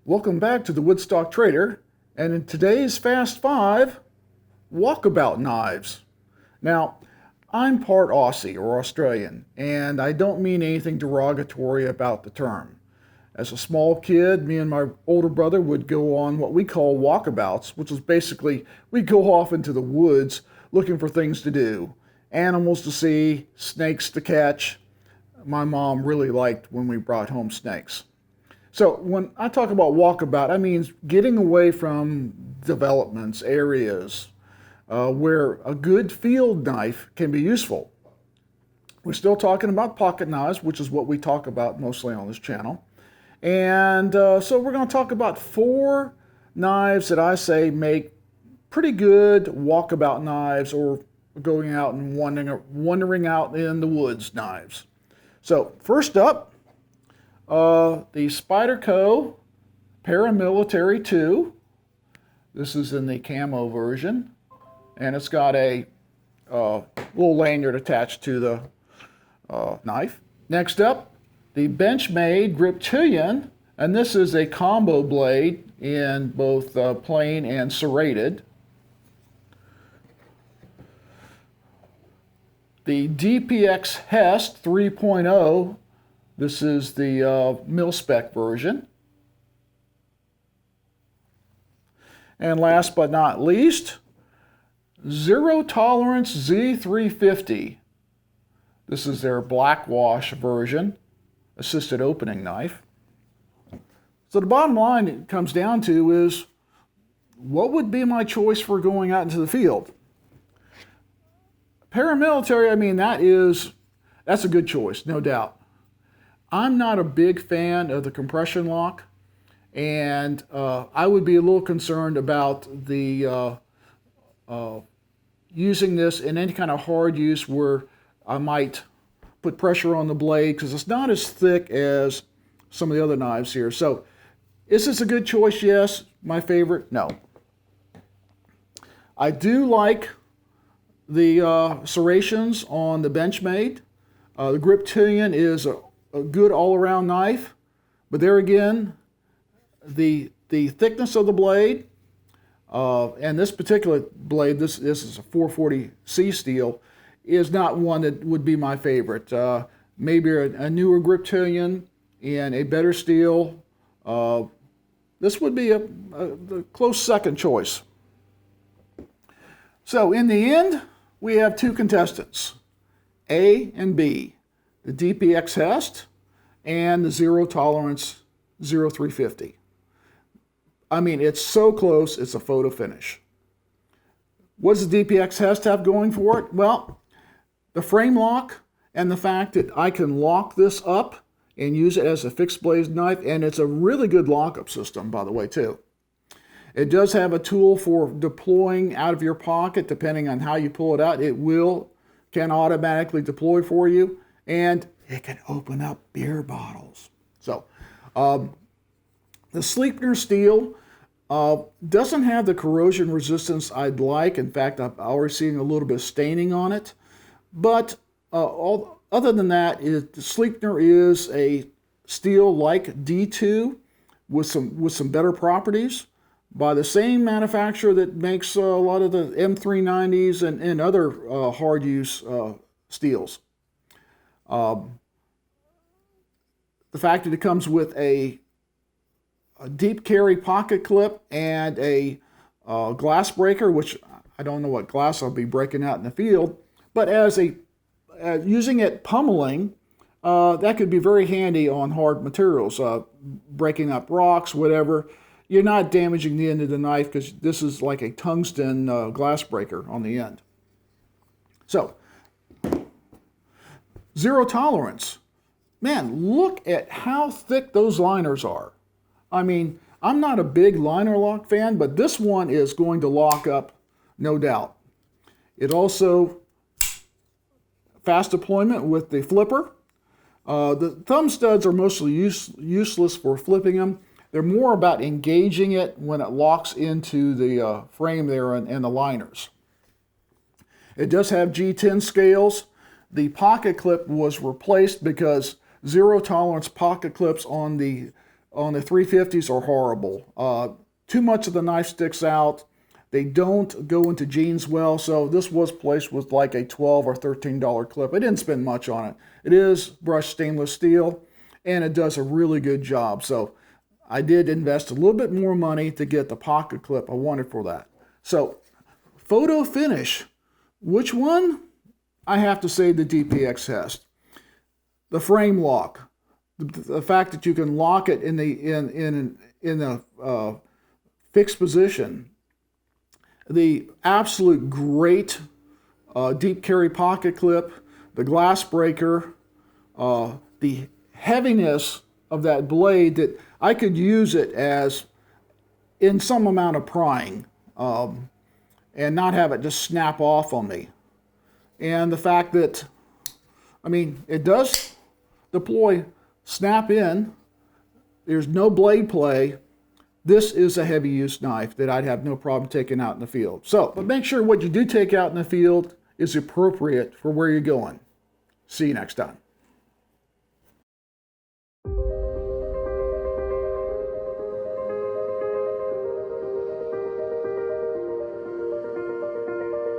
Welcome back to the Woodstock Trader, and in today's Fast 5, Walkabout knives. Now, I'm part Aussie or Australian, and I don't mean anything derogatory about the term. As a small kid, me and my older brother would go on what we call walkabouts, which is basically we'd go off into the woods looking for things to do, animals to see, snakes to catch. My mom really liked when we brought home snakes. So when I talk about walkabout, I mean getting away from developments, areas where a good field knife can be useful. We're still talking about pocket knives, which is what we talk about mostly on this channel. And so we're going to talk about 4 knives that I say make pretty good walkabout knives, or going out and wandering out in the woods knives. So first up, the Spyderco Paramilitary 2. This is in the camo version, and it's got a little lanyard attached to the knife. Next up, the Benchmade Griptilian, and this is a combo blade in both plain and serrated. The DPX Hest 3.0. This is the mil-spec version. And last but not least, Zero Tolerance Z350. This is their black wash version, assisted opening knife. So the bottom line it comes down to is, what would be my choice for going out into the field? Paramilitary, I mean, that's a good choice, no doubt. I'm not a big fan of the compression lock, and I would be a little concerned about the using this in any kind of hard use where I might put pressure on the blade, because it's not as thick as some of the other knives here. So is this a good choice? Yes. My favorite? No. I do like the serrations on the Benchmade. The Griptilian is a good all-around knife, but there again, the thickness of the blade, and this particular blade, this is a 440C steel, is not one that would be my favorite. Maybe a newer Griptilian in a better steel. This would be a close second choice. So in the end, we have 2 contestants, A and B, the DPX Hest and the Zero Tolerance 0350. I mean, it's so close, it's a photo finish. What does the DPX Hest have going for it? Well, the frame lock and the fact that I can lock this up and use it as a fixed blade knife, and it's a really good lockup system, by the way, too. It does have a tool for deploying out of your pocket. Depending on how you pull it out, it can automatically deploy for you, and it can open up beer bottles. So the Sleipner steel doesn't have the corrosion resistance I'd like. In fact, I'm already seeing a little bit of staining on it. But other than that, the Sleipner is a steel like D2 with some better properties, by the same manufacturer that makes a lot of the M390s and other hard use steels. The fact that it comes with a deep carry pocket clip and a glass breaker, which I don't know what glass I'll be breaking out in the field, but as using it pummeling, that could be very handy on hard materials, breaking up rocks, whatever. You're not damaging the end of the knife because this is like a tungsten glass breaker on the end. So, Zero Tolerance. Man, look at how thick those liners are. I mean, I'm not a big liner lock fan, but this one is going to lock up, no doubt. It also, fast deployment with the flipper. The thumb studs are mostly useless for flipping them. They're more about engaging it when it locks into the frame there and the liners. It does have G10 scales. The pocket clip was replaced because Zero Tolerance pocket clips on the on the 350s are horrible. Too much of the knife sticks out. They don't go into jeans well, so this was placed with like a $12 or $13 clip. I didn't spend much on it. It is brushed stainless steel, and it does a really good job. So I did invest a little bit more money to get the pocket clip I wanted for that. So photo finish, which one? I have to say the DPX test. The frame lock, the fact that you can lock it in a fixed position. The absolute great deep carry pocket clip, the glass breaker, the heaviness of that blade that I could use it as in some amount of prying and not have it just snap off on me. And the fact that, I mean, it does deploy snap in. There's no blade play. This is a heavy use knife that I'd have no problem taking out in the field. So, but make sure what you do take out in the field is appropriate for where you're going. See you next time.